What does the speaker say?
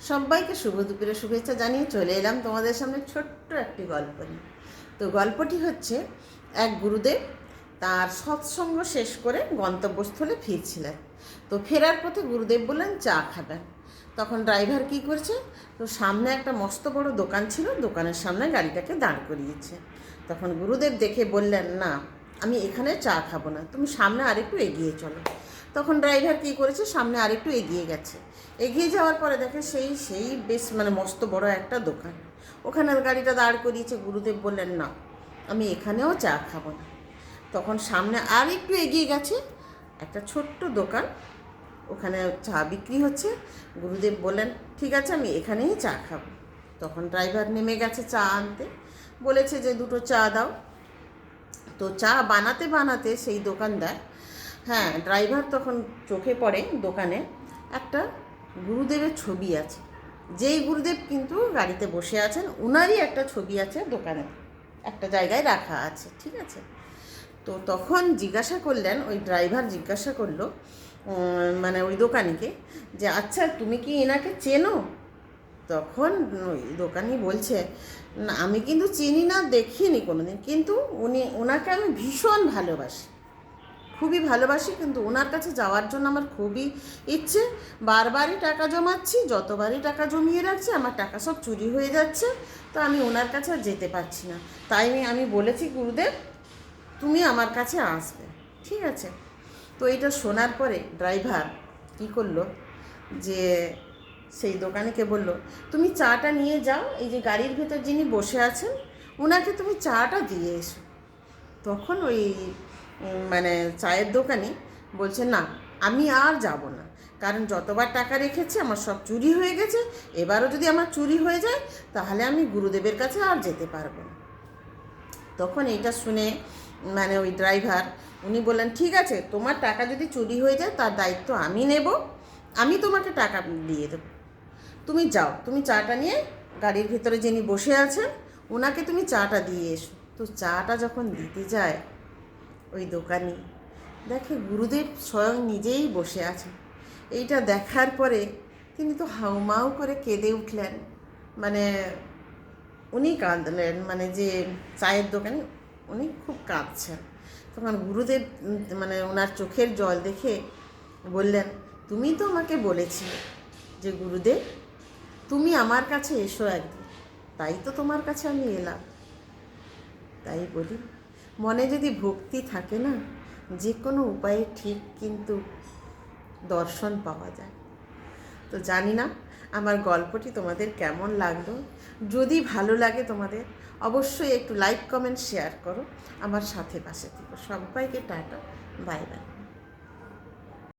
সবাইকে শুভ দুপুরের শুভেচ্ছা জানিয়ে চলে এলাম তোমাদের সামনে ছোট্ট একটি গল্প নিয়ে। তো গল্পটি হচ্ছে, এক গুরুদেব তার সৎসঙ্গ শেষ করে গন্তব্যস্থলে ফিরছিলেন। তো ফেরার পথে গুরুদেব বললেন চা খাবেন। তখন ড্রাইভার কী করছে, তো সামনে একটা মস্ত বড় দোকান ছিল, দোকানের সামনে গাড়িটাকে দাঁড় করিয়েছে। তখন গুরুদেব দেখে বললেন, না, আমি এখানে চা খাবো না, তুমি সামনে আরেকটু এগিয়ে চলো। তখন ড্রাইভার কী করেছে, সামনে আরেকটু এগিয়ে গেছে। এগিয়ে যাওয়ার পরে দেখে সেই সেই বেশ মস্ত বড় একটা দোকান, ওখানে গাড়িটা দাঁড় করিয়েছে। গুরুদেব বললেন, না, আমি এখানেও চা খাবো না। তখন সামনে আর একটু এগিয়ে গেছে, একটা ছোট্ট দোকান, ওখানে চা বিক্রি হচ্ছে। গুরুদেব বললেন, ঠিক আছে, আমি এখানেই চা খাবো। তখন ড্রাইভার নেমে গেছে চা আনতে, বলেছে যে দুটো চা দাও। তো চা বানাতে বানাতে সেই দোকানদার, ড্রাইভার তখন চোখে পড়ে দোকানে একটা গুরুদেবের ছবি আছে। যেই গুরুদেব কিন্তু গাড়িতে বসে আছেন, উনারই একটা ছবি আছে দোকানে, একটা জায়গায় রাখা আছে, ঠিক আছে। তো তখন জিজ্ঞাসা করলেন, ওই ড্রাইভার জিজ্ঞাসা করলো ওই দোকানিকে, যে আচ্ছা, তুমি কি এনাকে চেনো? তখন ওই দোকানি বলছে, না, আমি কিন্তু চিনি না, দেখিনি কোনোদিন, কিন্তু ওনাকে আমি ভীষণ ভালোবাসি, খুবই ভালোবাসি, কিন্তু ওনার কাছে যাওয়ার জন্য আমার খুবই ইচ্ছে। বারবারই টাকা জমাচ্ছি, যতবারই টাকা জমিয়ে রাখছি আমার টাকা সব চুরি হয়ে যাচ্ছে, তো আমি ওনার কাছে আর যেতে পারছি না। তাই আমি বলেছি, গুরুদেব তুমি আমার কাছে আসবে, ঠিক আছে। তো এইটা শোনার পরে ড্রাইভার কী করলো, যে সেই দোকানিকে বলল, তুমি চাটা নিয়ে যাও, এই যে গাড়ির ভেতর যিনি বসে আছেন ওনাকে তুমি চাটা দিয়ে এসো। তখন ওই চায়ের দোকানি বলছে, না, আমি আর যাব না, কারণ যতবার টাকা রেখেছি আমার সব চুরি হয়ে গেছে, এবারও যদি আমার চুরি হয়ে যায় তাহলে আমি গুরুদেবের কাছে আর যেতে পারবো না। তখন এইটা শুনে ওই ড্রাইভার উনি বললেন, ঠিক আছে, তোমার টাকা যদি চুরি হয়ে যায় তার দায়িত্ব আমি নেব, আমি তোমাকে টাকা দিয়ে দেবো, তুমি যাও, তুমি চাটা নিয়ে গাড়ির ভিতরে যিনি বসে আছেন ওনাকে তুমি চাটা দিয়ে এসো। তো চাটা যখন দিতে যায়, ওই দোকানি দেখে গুরুদেব স্বয়ং নিজেই বসে আছেন। এইটা দেখার পরে তিনি তো হাউমাউ করে কেঁদে উঠলেন, উনি কাঁদলেন, যে চায়ের দোকানি উনি খুব কাঁদছেন। তখন গুরুদেব ওনার চোখের জল দেখে বললেন, তুমি তো আমাকে বলেছিলে যে গুরুদেব তুমি আমার কাছে এসো একদিন, তাই তো তোমার কাছে আমি এলাম। তাই বলি, মনে যদি ভক্তি থাকে না, যে কোনো উপায়ে ঠিক কিন্তু দর্শন পাওয়া যায়। তো জানি না আমার গল্পটি তোমাদের কেমন লাগলো। যদি ভালো লাগে তোমাদের, অবশ্যই একটু লাইক, কমেন্ট, শেয়ার করো, আমার সাথে পাশে থেকো। সবাইকে টাটা, বাই বাই।